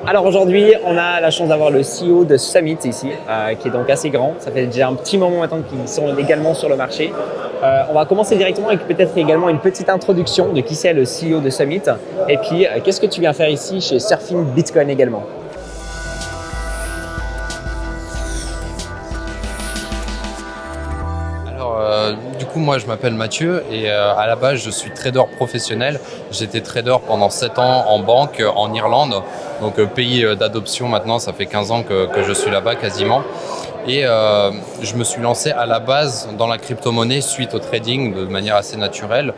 Alors aujourd'hui, on a la chance d'avoir le CEO de Summit ici, qui est donc assez grand. Ça fait déjà un petit moment maintenant qu'ils sont également sur le marché. On va commencer directement avec peut-être également une petite introduction de qui c'est le CEO de Summit. Et puis, qu'est-ce que tu viens faire ici chez Surfing Bitcoin également? Du coup, moi, je m'appelle Mathieu et à la base, je suis trader professionnel. J'étais trader pendant 7 ans en banque en Irlande, donc pays d'adoption maintenant. Ça fait 15 ans que je suis là-bas quasiment. Et je me suis lancé à la base dans la crypto-monnaie suite au trading de manière assez naturelle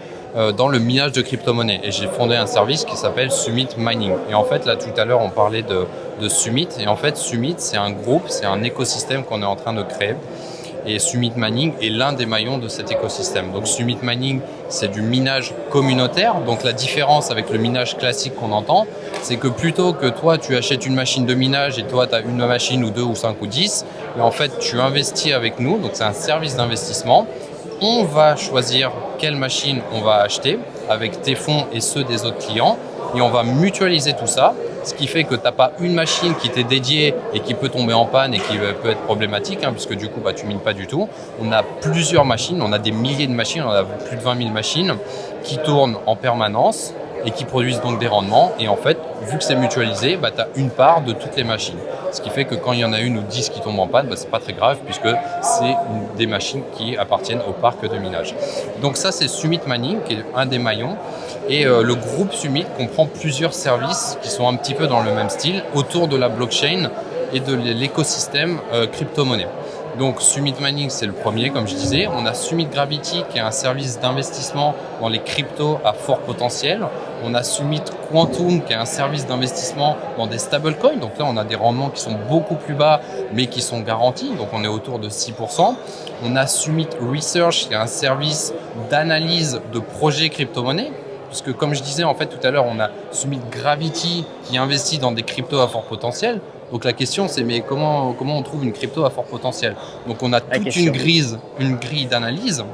dans le minage de crypto-monnaie. Et j'ai fondé un service qui s'appelle Summit Mining. Et en fait, là, tout à l'heure, on parlait de Summit. Et en fait, Summit, c'est un groupe, c'est un écosystème qu'on est en train de créer. Et Summit Mining est l'un des maillons de cet écosystème. Donc Summit Mining, c'est du minage communautaire. Donc la différence avec le minage classique qu'on entend, c'est que plutôt que toi, tu achètes une machine de minage et toi, tu as une machine ou deux ou cinq ou 10, mais en fait, tu investis avec nous. Donc c'est un service d'investissement. On va choisir quelle machine on va acheter avec tes fonds et ceux des autres clients. Et on va mutualiser tout ça. Ce qui fait que tu n'as pas une machine qui t'est dédiée et qui peut tomber en panne et qui peut être problématique, puisque du coup, tu ne mines pas du tout. On a plusieurs machines, on a des milliers de machines, on a plus de 20 000 machines qui tournent en permanence et qui produisent donc des rendements. Et en fait, vu que c'est mutualisé, tu as une part de toutes les machines. Ce qui fait que quand il y en a une ou 10 qui tombent en panne, ce n'est pas très grave puisque c'est des machines qui appartiennent au parc de minage. Donc ça, c'est Summit Mining qui est un des maillons. Et le groupe Summit comprend plusieurs services qui sont un petit peu dans le même style autour de la blockchain et de l'écosystème crypto-monnaie. Donc Summit Mining, c'est le premier, comme je disais. On a Summit Gravity, qui est un service d'investissement dans les cryptos à fort potentiel. On a Summit Quantum, qui est un service d'investissement dans des stablecoins. Donc là, on a des rendements qui sont beaucoup plus bas, mais qui sont garantis. Donc on est autour de 6%. On a Summit Research, qui est un service d'analyse de projets crypto-monnaies. Puisque comme je disais en fait tout à l'heure, on a Summit Gravity qui investit dans des cryptos à fort potentiel. Donc la question c'est mais comment on trouve une crypto à fort potentiel? Donc on a toute une grille d'analyse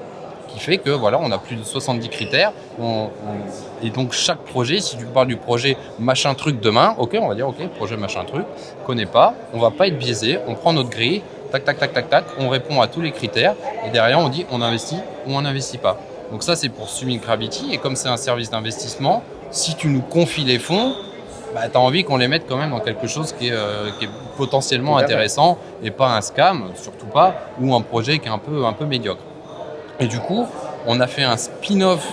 qui fait que voilà, on a plus de 70 critères. Et donc chaque projet, si tu parles du projet machin truc demain, ok, on va dire ok, projet machin truc, connaît pas, on va pas être biaisé, on prend notre grille, tac tac tac tac tac, on répond à tous les critères et derrière on dit on investit ou on n'investit pas. Donc ça, c'est pour Summit Gravity. Et comme c'est un service d'investissement, si tu nous confies les fonds, tu as envie qu'on les mette quand même dans quelque chose qui est potentiellement intéressant et pas un scam, surtout pas, ou un projet qui est un peu médiocre. Et du coup, on a fait un spin-off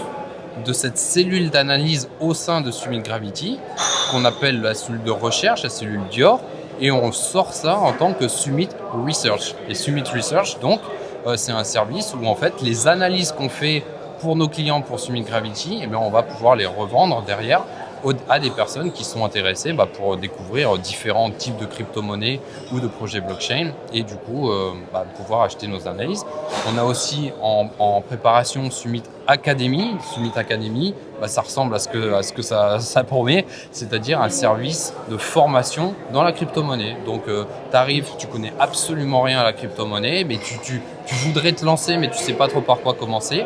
de cette cellule d'analyse au sein de Summit Gravity qu'on appelle la cellule de recherche, la cellule Dior. Et on sort ça en tant que Summit Research. Et Summit Research, donc, c'est un service où en fait, les analyses qu'on fait pour nos clients pour Summit Gravity, on va pouvoir les revendre derrière à des personnes qui sont intéressées pour découvrir différents types de crypto-monnaies ou de projets blockchain et du coup pouvoir acheter nos analyses. On a aussi en préparation Summit Academy. Summit Academy, ça ressemble à ce que ça promet, c'est-à-dire un service de formation dans la crypto-monnaie. Donc tu arrives, tu connais absolument rien à la crypto-monnaie, mais tu voudrais te lancer mais tu sais pas trop par quoi commencer.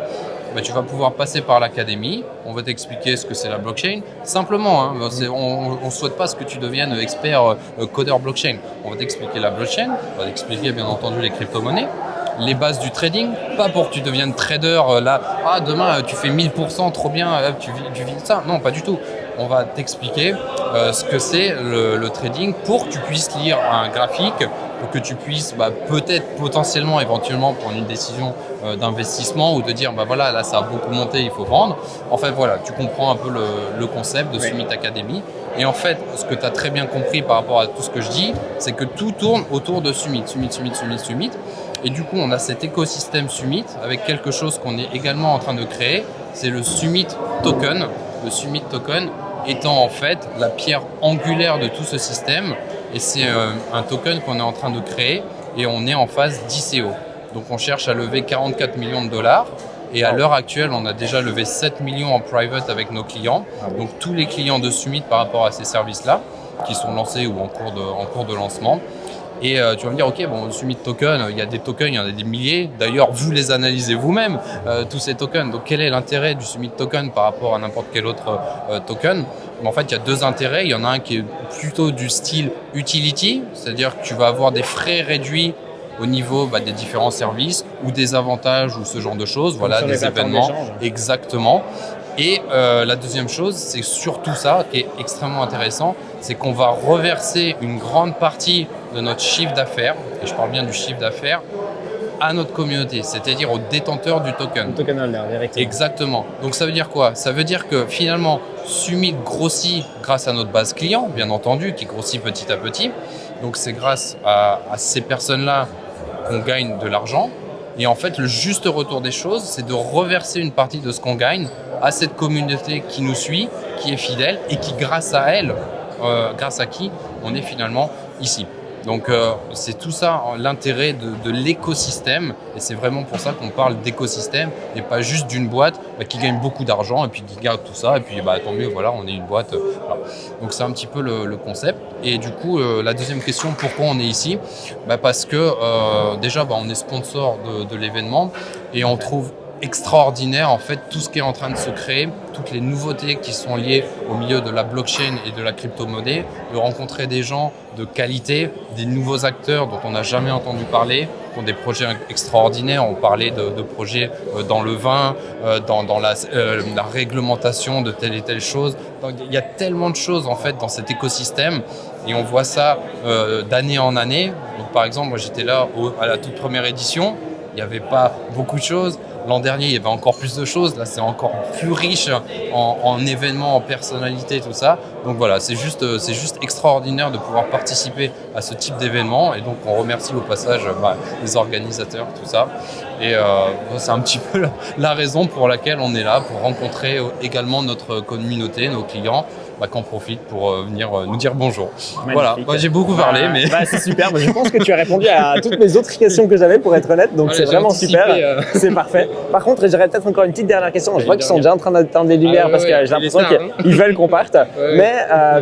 Tu vas pouvoir passer par l'académie, on va t'expliquer ce que c'est la blockchain. Simplement, on ne souhaite pas que tu deviennes expert codeur blockchain. On va t'expliquer la blockchain, on va t'expliquer bien entendu les crypto-monnaies, les bases du trading, pas pour que tu deviennes trader demain tu fais 1000%, trop bien, tu vis de ça. Non, pas du tout. On va t'expliquer ce que c'est le trading pour que tu puisses lire un graphique, pour que tu puisses peut-être potentiellement éventuellement prendre une décision d'investissement ou de dire voilà, là ça a beaucoup monté, il faut vendre. En fait voilà, tu comprends un peu le concept de Summit Academy. Et en fait, ce que tu as très bien compris par rapport à tout ce que je dis, c'est que tout tourne autour de Summit. Et du coup, on a cet écosystème Summit avec quelque chose qu'on est également en train de créer, c'est le Summit Token. Le Summit Token étant en fait la pierre angulaire de tout ce système. Et c'est un token qu'on est en train de créer et on est en phase d'ICO. Donc on cherche à lever 44 millions de dollars. Et à l'heure actuelle, on a déjà levé 7 millions en private avec nos clients. Donc tous les clients de Summit par rapport à ces services-là, qui sont lancés ou en cours de lancement. Et tu vas me dire, ok, bon, Summit Token, il y a des tokens, il y en a des milliers. D'ailleurs, vous les analysez vous-même, tous ces tokens. Donc, quel est l'intérêt du Summit Token par rapport à n'importe quel autre token? Mais en fait, il y a deux intérêts. Il y en a un qui est plutôt du style utility, c'est-à-dire que tu vas avoir des frais réduits au niveau des différents services ou des avantages ou ce genre de choses, voilà, des événements. Exactement. Et la deuxième chose, c'est surtout ça qui est extrêmement intéressant, c'est qu'on va reverser une grande partie de notre chiffre d'affaires, et je parle bien du chiffre d'affaires, à notre communauté, c'est-à-dire aux détenteurs du token. Le token holder, directement. Exactement. Donc ça veut dire quoi? Ça veut dire que finalement, Summit grossit grâce à notre base client, bien entendu, qui grossit petit à petit. Donc c'est grâce à ces personnes-là qu'on gagne de l'argent. Et en fait, le juste retour des choses, c'est de reverser une partie de ce qu'on gagne à cette communauté qui nous suit, qui est fidèle et qui, grâce à elle, grâce à qui on est finalement ici. Donc c'est tout ça l'intérêt de l'écosystème, et c'est vraiment pour ça qu'on parle d'écosystème et pas juste d'une boîte qui gagne beaucoup d'argent et puis qui garde tout ça et puis tant mieux, voilà, on est une boîte. Voilà. Donc c'est un petit peu le concept. Et du coup, la deuxième question, pourquoi on est ici? Parce que déjà on est sponsor de l'événement et on trouve extraordinaire en fait tout ce qui est en train de se créer, toutes les nouveautés qui sont liées au milieu de la blockchain et de la crypto-monnaie, de rencontrer des gens de qualité, des nouveaux acteurs dont on n'a jamais entendu parler, qui ont des projets extraordinaires. On parlait de projets dans le vin, dans la réglementation de telle et telle chose. Donc, il y a tellement de choses en fait dans cet écosystème et on voit ça d'année en année. Donc, par exemple, moi j'étais là à la toute première édition, il n'y avait pas beaucoup de choses. L'an dernier, il y avait encore plus de choses. Là, c'est encore plus riche en événements, en personnalités, tout ça. Donc voilà, c'est juste extraordinaire de pouvoir participer à ce type d'événement. Et donc, on remercie au passage les organisateurs, tout ça. Et c'est un petit peu la raison pour laquelle on est là, pour rencontrer également notre communauté, nos clients, qu'en profitent pour venir nous dire bonjour. Magnifique. Voilà, moi j'ai beaucoup parlé, mais... c'est super, je pense que tu as répondu à toutes mes autres questions que j'avais, pour être honnête, donc c'est vraiment super, c'est parfait. Par contre, j'aurais peut-être encore une petite dernière question. Je vois qu'ils sont déjà en train d'atteindre les lumières parce que j'ai l'impression qu'ils veulent qu'on parte. Mais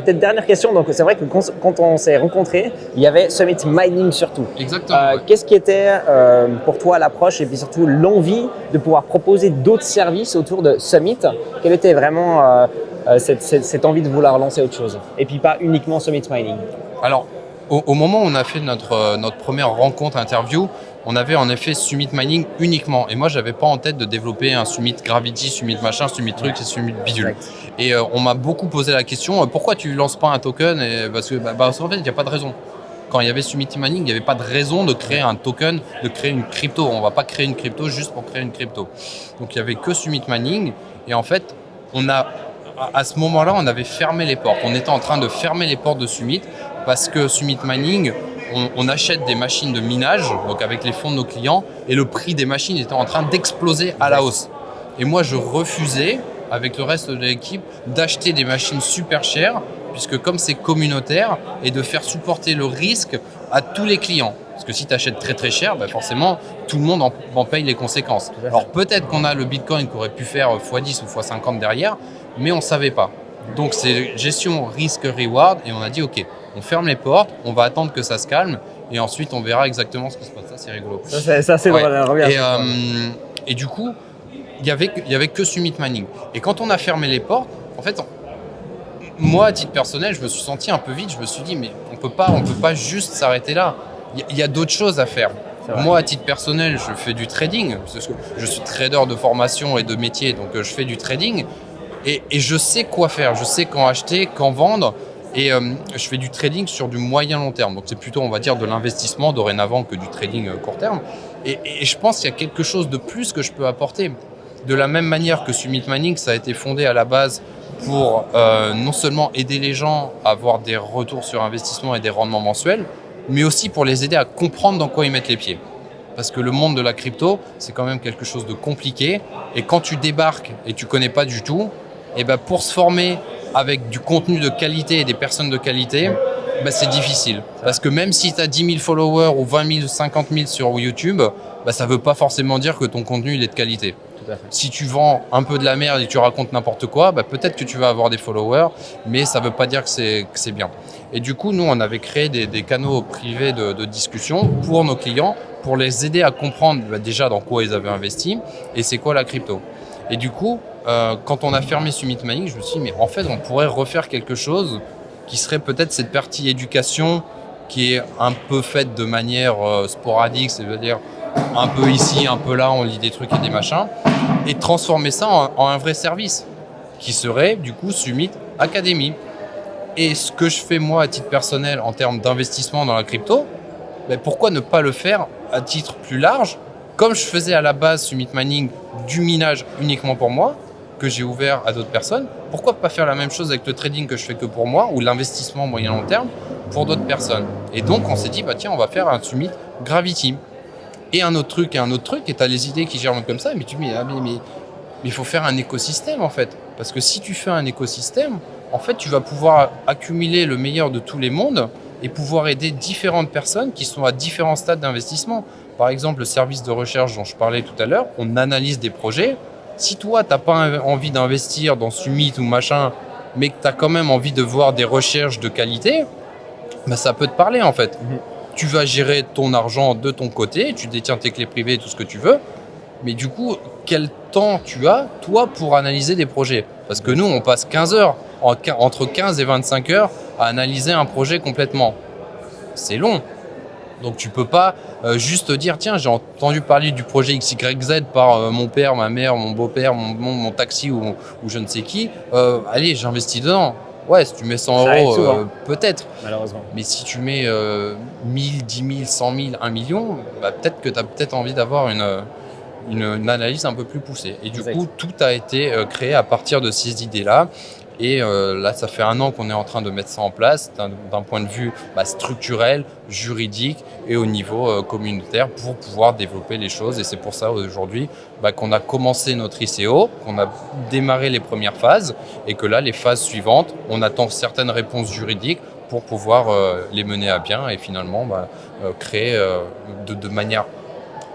peut-être dernière question, donc c'est vrai que quand on s'est rencontrés, il y avait Summit Mining surtout. Exactement. Qu'est-ce qui était pour toi l'approche et puis surtout l'envie de pouvoir proposer d'autres services autour de Summit? Quelle était vraiment cette envie de vouloir lancer autre chose? Et puis pas uniquement Summit Mining. Alors, au moment où on a fait notre première rencontre interview, on avait en effet Summit Mining uniquement. Et moi, j'avais pas en tête de développer un Summit Gravity, Summit machin, Summit truc et Summit bidule. Et on m'a beaucoup posé la question, pourquoi tu lances pas un token? Parce qu'en fait, il n'y a pas de raison. Quand il y avait Summit Mining, il n'y avait pas de raison de créer un token, de créer une crypto. On ne va pas créer une crypto juste pour créer une crypto. Donc, il n'y avait que Summit Mining. Et en fait, à ce moment-là, on avait fermé les portes. On était en train de fermer les portes de Summit parce que Summit Mining, on achète des machines de minage, donc avec les fonds de nos clients, et le prix des machines était en train d'exploser à la hausse. Et moi, je refusais, avec le reste de l'équipe, d'acheter des machines super chères, puisque comme c'est communautaire, et de faire supporter le risque à tous les clients. Parce que si tu achètes très très cher, forcément, tout le monde en paye les conséquences. Alors peut-être qu'on a le Bitcoin qui aurait pu faire x10 ou x50 derrière, mais on ne savait pas. Donc c'est gestion risque-reward, et on a dit ok, on ferme les portes, on va attendre que ça se calme, et ensuite on verra exactement ce qui se passe. Ça c'est rigolo. Ça c'est drôle. Et du coup, il y avait que Summit Mining. Et quand on a fermé les portes, en fait, moi à titre personnel, je me suis senti un peu vide. Je me suis dit mais on peut pas juste s'arrêter là. Il y a d'autres choses à faire. Moi, à titre personnel, je fais du trading. Parce que je suis trader de formation et de métier, donc je fais du trading. Et je sais quoi faire. Je sais quand acheter, quand vendre. Et je fais du trading sur du moyen long terme. Donc c'est plutôt, on va dire, de l'investissement dorénavant que du trading court terme. Et je pense qu'il y a quelque chose de plus que je peux apporter. De la même manière que Summit Mining, ça a été fondé à la base pour non seulement aider les gens à avoir des retours sur investissement et des rendements mensuels, mais aussi pour les aider à comprendre dans quoi ils mettent les pieds. Parce que le monde de la crypto, c'est quand même quelque chose de compliqué. Et quand tu débarques et tu ne connais pas du tout, pour se former avec du contenu de qualité et des personnes de qualité, c'est difficile. Parce que même si tu as 10 000 followers ou 20 000, 50 000 sur YouTube, ça ne veut pas forcément dire que ton contenu il est de qualité. tout à fait. Si tu vends un peu de la merde et tu racontes n'importe quoi, peut-être que tu vas avoir des followers, mais ça ne veut pas dire que c'est bien. Et du coup, nous, on avait créé des canaux privés de discussion pour nos clients, pour les aider à comprendre déjà dans quoi ils avaient investi et c'est quoi la crypto. Et du coup, quand on a fermé Summit Mining, je me suis dit, mais en fait, on pourrait refaire quelque chose qui serait peut-être cette partie éducation qui est un peu faite de manière sporadique, c'est-à-dire un peu ici, un peu là, on lit des trucs et des machins, et transformer ça en un vrai service, qui serait du coup Summit Academy. Et ce que je fais moi à titre personnel en termes d'investissement dans la crypto, pourquoi ne pas le faire à titre plus large, comme je faisais à la base Summit Mining du minage uniquement pour moi, que j'ai ouvert à d'autres personnes, pourquoi pas faire la même chose avec le trading que je fais que pour moi, ou l'investissement moyen long terme pour d'autres personnes. Et donc on s'est dit, tiens, on va faire un Summit Gravity. Et un autre truc, et tu as les idées qui germent comme ça, mais tu me dis, mais il faut faire un écosystème en fait. Parce que si tu fais un écosystème, en fait, tu vas pouvoir accumuler le meilleur de tous les mondes et pouvoir aider différentes personnes qui sont à différents stades d'investissement. Par exemple, le service de recherche dont je parlais tout à l'heure, on analyse des projets. Si toi, tu n'as pas envie d'investir dans Summit ou machin, mais que tu as quand même envie de voir des recherches de qualité, ça peut te parler en fait. Tu vas gérer ton argent de ton côté, tu détiens tes clés privées, tout ce que tu veux. Mais du coup, quel temps tu as, toi, pour analyser des projets? Parce que nous, on passe 15 heures, entre 15 et 25 heures, à analyser un projet complètement. C'est long. Donc tu peux pas juste dire, tiens, j'ai entendu parler du projet XYZ par mon père, ma mère, mon beau-père, mon taxi ou je ne sais qui. Allez, j'investis dedans. Ouais, si tu mets 100 euros, peut-être. Malheureusement. Mais si tu mets 1000, 10 000, 100 000, 1 million, peut-être que tu as peut-être envie d'avoir une analyse un peu plus poussée. Et du coup, tout a été créé à partir de ces idées-là. Et là, ça fait 1 an qu'on est en train de mettre ça en place d'un point de vue structurel, juridique et au niveau communautaire pour pouvoir développer les choses. Et c'est pour ça aujourd'hui qu'on a commencé notre ICO, qu'on a démarré les premières phases et que là, les phases suivantes, on attend certaines réponses juridiques pour pouvoir les mener à bien et finalement créer de manière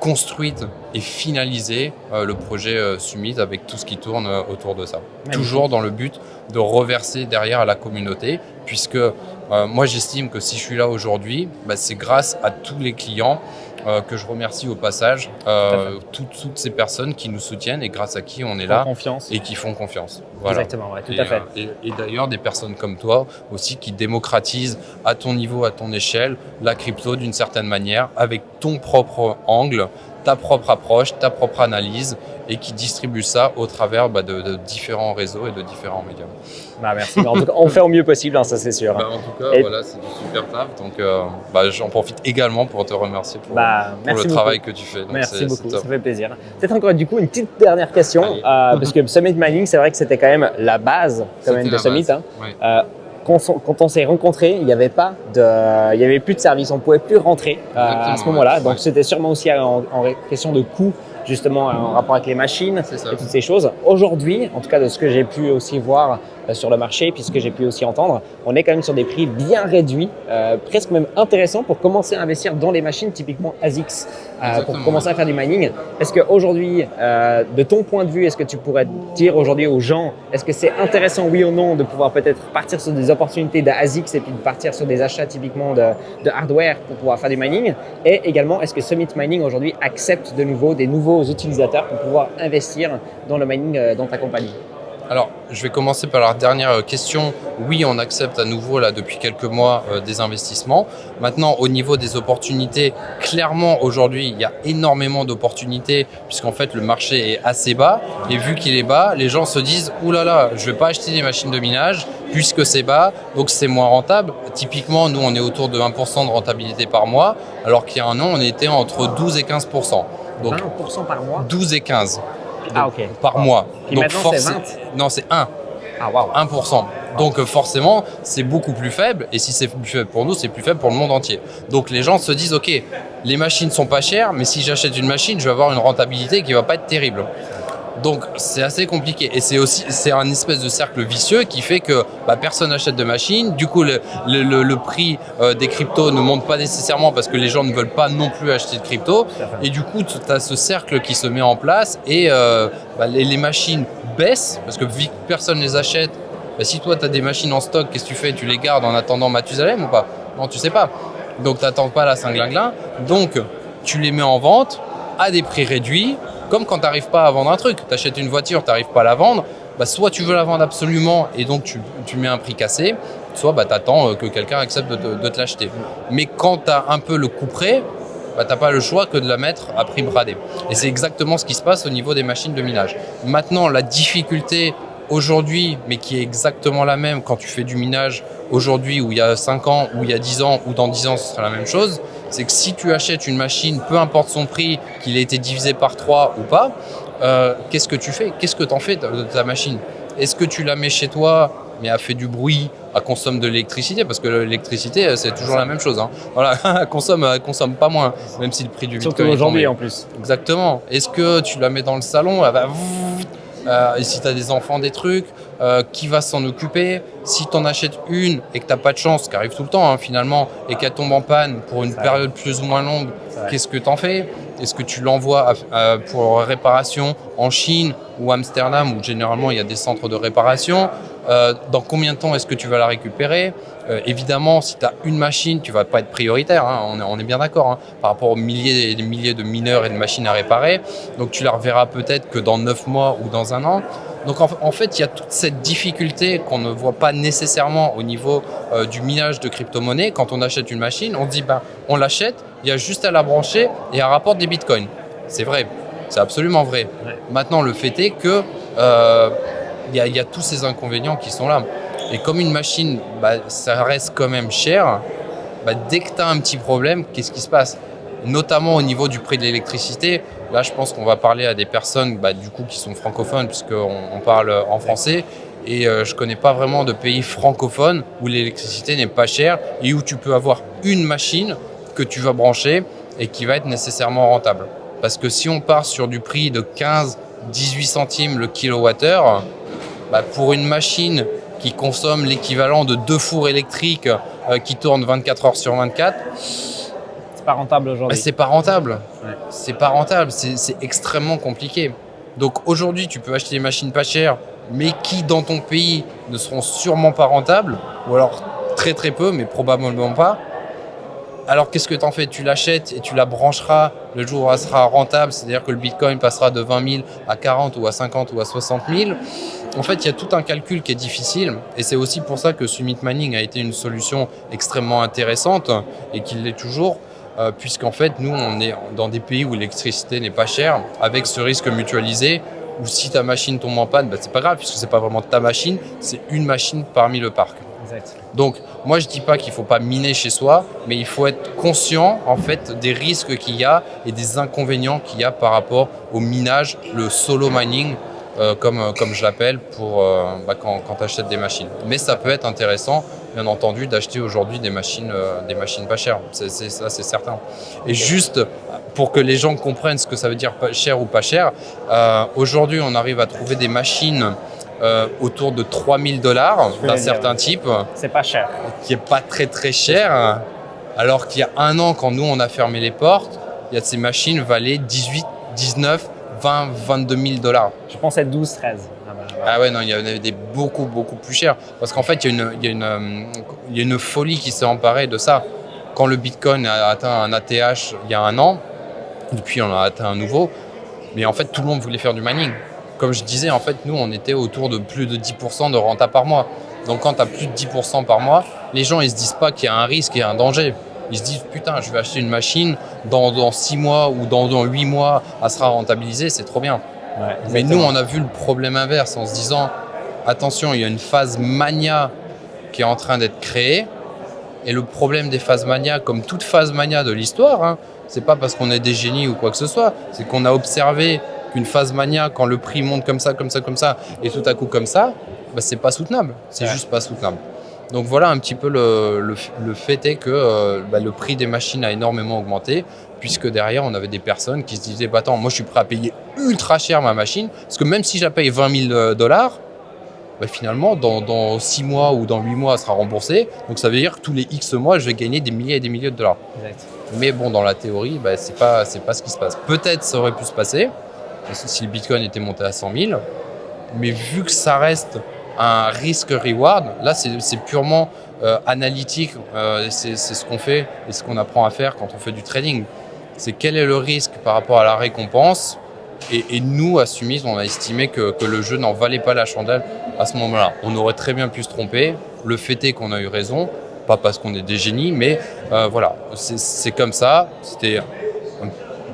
construite et finaliser le projet Summit avec tout ce qui tourne autour de ça. Toujours dans le but de reverser derrière à la communauté, puisque moi j'estime que si je suis là aujourd'hui, c'est grâce à tous les clients que je remercie au passage, toutes ces personnes qui nous soutiennent et grâce à qui on est là et qui font confiance. Voilà. Exactement, ouais, tout à fait. Et d'ailleurs des personnes comme toi aussi qui démocratisent à ton niveau, à ton échelle, la crypto d'une certaine manière, avec ton propre angle, ta propre approche, ta propre analyse et qui distribue ça au travers de différents réseaux et de différents médias. Merci, en tout cas, on fait au mieux possible, ça c'est sûr. En tout cas, voilà, c'est du super taf. Donc j'en profite également pour te remercier pour le travail que tu fais. Donc, merci beaucoup, ça fait plaisir. Peut-être encore du coup une petite dernière question, parce que Summit Mining, c'est vrai que c'était quand même la base de Summit. Quand on s'est rencontrés, il n'y avait plus de service, on ne pouvait plus rentrer à ce moment-là. Donc c'était sûrement aussi en question de coût, justement en rapport avec les machines et toutes ces choses. Aujourd'hui, en tout cas de ce que j'ai pu aussi voir sur le marché, puisque j'ai pu aussi entendre, on est quand même sur des prix bien réduits, presque même intéressants pour commencer à investir dans les machines, typiquement ASICS, pour commencer à faire du mining. Est-ce qu'aujourd'hui, de ton point de vue, est-ce que tu pourrais dire aujourd'hui aux gens, est-ce que c'est intéressant, oui ou non, de pouvoir peut-être partir sur des opportunités d'ASICS et puis de partir sur des achats typiquement de hardware pour pouvoir faire du mining? Et également, est-ce que Summit Mining aujourd'hui accepte de nouveau des nouveaux utilisateurs pour pouvoir investir dans le mining dans ta compagnie? Alors, je vais commencer par la dernière question. Oui, on accepte à nouveau là depuis quelques mois des investissements. Maintenant, au niveau des opportunités, clairement aujourd'hui, il y a énormément d'opportunités puisqu'en fait le marché est assez bas. Et vu qu'il est bas, les gens se disent « Ouh là là, je ne vais pas acheter des machines de minage puisque c'est bas, donc c'est moins rentable ». Typiquement, nous, on est autour de 1% de rentabilité par mois, alors qu'il y a 1 an, on était entre 12 et 15%. Donc 20% par mois 12 et 15. Par mois. Et donc maintenant, c'est 20 ? Non, c'est 1. Ah, wow. 1%. Donc forcément, c'est beaucoup plus faible. Et si c'est plus faible pour nous, c'est plus faible pour le monde entier. Donc les gens se disent, OK, les machines sont pas chères, mais si j'achète une machine, je vais avoir une rentabilité qui va pas être terrible. Donc c'est assez compliqué et c'est un espèce de cercle vicieux qui fait que personne n'achète de machines. Du coup le prix des cryptos ne monte pas nécessairement parce que les gens ne veulent pas non plus acheter de crypto. Et du coup tu as ce cercle qui se met en place et les machines baissent parce que vu que personne les achète. Si toi tu as des machines en stock, qu'est-ce que tu fais? Tu les gardes en attendant Mathusalem ou pas? Non, tu sais pas. Donc tu n'attends pas la Saint-Glinglin. Donc tu les mets en vente à des prix réduits. Comme quand tu n'arrives pas à vendre un truc, tu achètes une voiture, tu n'arrives pas à la vendre, soit tu veux la vendre absolument et donc tu mets un prix cassé, soit tu attends que quelqu'un accepte de te l'acheter. Mais quand tu as un peu le coup près, tu n'as pas le choix que de la mettre à prix bradé. Et c'est exactement ce qui se passe au niveau des machines de minage. Maintenant, la difficulté aujourd'hui, mais qui est exactement la même quand tu fais du minage aujourd'hui ou il y a 5 ans ou il y a 10 ans ou dans 10 ans, ce sera la même chose. C'est que si tu achètes une machine, peu importe son prix, qu'il ait été divisé par 3 ou pas, qu'est-ce que tu fais? Qu'est-ce que tu en fais de ta machine? Est-ce que tu la mets chez toi, mais elle fait du bruit, elle consomme de l'électricité? Parce que l'électricité, c'est toujours la même chose. Hein. Voilà, elle consomme pas moins, même si le prix du Bitcoin surtout aujourd'hui en plus. Exactement. Est-ce que tu la mets dans le salon? Elle va... et si tu as des enfants, des trucs, qui va s'en occuper? Si tu en achètes une et que tu n'as pas de chance, ce qui arrive tout le temps finalement, et qu'elle tombe en panne pour une période plus ou moins longue, qu'est-ce que tu en fais? Est-ce que tu l'envoies pour réparation en Chine ou Amsterdam, où généralement il y a des centres de réparation? Dans combien de temps est-ce que tu vas la récupérer? Évidemment, si tu as une machine, tu ne vas pas être prioritaire, hein, on est bien d'accord, hein, par rapport aux milliers et des milliers de mineurs et de machines à réparer. Donc tu la reverras peut-être que dans 9 mois ou dans 1 an. Donc en fait, il y a toute cette difficulté qu'on ne voit pas nécessairement au niveau du minage de crypto-monnaies. Quand on achète une machine, on dit on l'achète, il y a juste à la brancher et elle rapporte des bitcoins. C'est vrai, c'est absolument vrai. Ouais. Maintenant, le fait est que il y a tous ces inconvénients qui sont là. Et comme une machine, ça reste quand même cher, dès que tu as un petit problème, qu'est-ce qui se passe? Notamment au niveau du prix de l'électricité. Là, je pense qu'on va parler à des personnes du coup, qui sont francophones, puisqu'on parle en français. Et je ne connais pas vraiment de pays francophones où l'électricité n'est pas chère et où tu peux avoir une machine que tu vas brancher et qui va être nécessairement rentable. Parce que si on part sur du prix de 15-18 centimes le kilowattheure, pour une machine qui consomme l'équivalent de 2 fours électriques qui tournent 24 heures sur 24, c'est pas rentable aujourd'hui. C'est pas rentable. Ouais. C'est pas rentable. C'est extrêmement compliqué. Donc aujourd'hui, tu peux acheter des machines pas chères, mais qui dans ton pays ne seront sûrement pas rentables, ou alors très très peu, mais probablement pas. Alors qu'est-ce que tu en fais? Tu l'achètes et tu la brancheras le jour où elle sera rentable, c'est-à-dire que le Bitcoin passera de 20 000 à 40 ou à 50 ou à 60 000. En fait, il y a tout un calcul qui est difficile et c'est aussi pour ça que Summit Mining a été une solution extrêmement intéressante et qu'il l'est toujours. Puisqu'en fait, nous, on est dans des pays où l'électricité n'est pas chère, avec ce risque mutualisé, où si ta machine tombe en panne, c'est pas grave, puisque c'est pas vraiment ta machine, c'est une machine parmi le parc. Exact. Donc, moi, je dis pas qu'il faut pas miner chez soi, mais il faut être conscient, en fait, des risques qu'il y a et des inconvénients qu'il y a par rapport au minage, le solo mining, comme je l'appelle, pour quand tu achètes des machines. Mais ça peut être intéressant, bien entendu, d'acheter aujourd'hui des machines pas chères. Ça, c'est certain. Et juste pour que les gens comprennent ce que ça veut dire pas cher ou pas cher, aujourd'hui, on arrive à trouver des machines autour de $3 000 d'un certain type. C'est pas cher. Qui n'est pas très très cher. Alors qu'il y a 1 an, quand nous, on a fermé les portes, il y a de ces machines valaient 18, 19, 20, 22 000 $. Je pensais 12, 13. Ah ouais, non, il y en avait des beaucoup plus chers. Parce qu'en fait, il y a une folie qui s'est emparée de ça. Quand le Bitcoin a atteint un ATH il y a 1 an, depuis on a atteint un nouveau, mais en fait, tout le monde voulait faire du mining. Comme je disais, en fait, nous, on était autour de plus de 10% de renta par mois. Donc, quand tu as plus de 10% par mois, les gens, ils se disent pas qu'il y a un risque et un danger. Ils se disent, putain, je vais acheter une machine, dans 6 mois ou dans 8 mois, elle sera rentabilisée, c'est trop bien. Ouais, mais nous, on a vu le problème inverse en se disant, attention, il y a une phase mania qui est en train d'être créée. Et le problème des phases mania, comme toute phase mania de l'histoire, c'est pas parce qu'on est des génies ou quoi que ce soit, c'est qu'on a observé qu'une phase mania, quand le prix monte comme ça, et tout à coup comme ça, c'est pas soutenable. C'est juste pas soutenable. Donc voilà un petit peu le fait est que le prix des machines a énormément augmenté, puisque derrière on avait des personnes qui se disaient bah attends, moi je suis prêt à payer ultra cher ma machine, parce que même si je la paye 20 000 $, bah, finalement dans 6 mois ou dans 8 mois elle sera remboursée, donc ça veut dire que tous les X mois je vais gagner des milliers et des milliers de dollars. Exact. Mais bon, dans la théorie, bah, c'est pas ce qui se passe. Peut-être ça aurait pu se passer si le Bitcoin était monté à 100 000, mais vu que ça reste un risque-reward, là c'est purement analytique, c'est ce qu'on fait et ce qu'on apprend à faire quand on fait du trading. C'est quel est le risque par rapport à la récompense, et nous, à Sumise, on a estimé que le jeu n'en valait pas la chandelle à ce moment-là. On aurait très bien pu se tromper, le fait est qu'on a eu raison, pas parce qu'on est des génies, mais voilà, c'est comme ça, c'était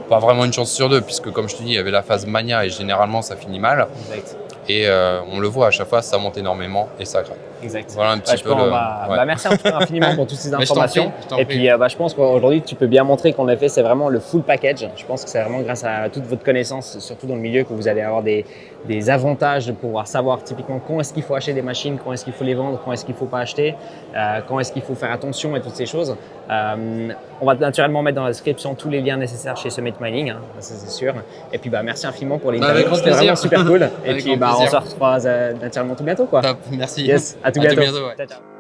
pas vraiment une chance sur deux, puisque comme je te dis, il y avait la phase mania et généralement ça finit mal. Exact. Et on le voit à chaque fois, ça monte énormément et ça craque. Exact. Voilà un petit peu le... merci infiniment pour toutes ces informations. Je t'en Et prie. puis je pense qu'aujourd'hui tu peux bien montrer qu'en effet c'est vraiment le full package. Je pense que c'est vraiment grâce à toute votre connaissance, surtout dans le milieu, que vous allez avoir des avantages de pouvoir savoir typiquement quand est-ce qu'il faut acheter des machines, quand est-ce qu'il faut les vendre, quand est-ce qu'il ne faut pas acheter, quand est-ce qu'il faut faire attention et toutes ces choses. On va naturellement mettre dans la description tous les liens nécessaires chez Summit Mining, hein, ça c'est sûr. Et puis merci infiniment pour l'interview. Avec grand C'était plaisir. vraiment super cool. Et Avec puis grand on plaisir. se retrouve naturellement tout bientôt quoi. Top, merci. Yes, à tout À tout bientôt. bientôt, ouais. Ciao, ciao.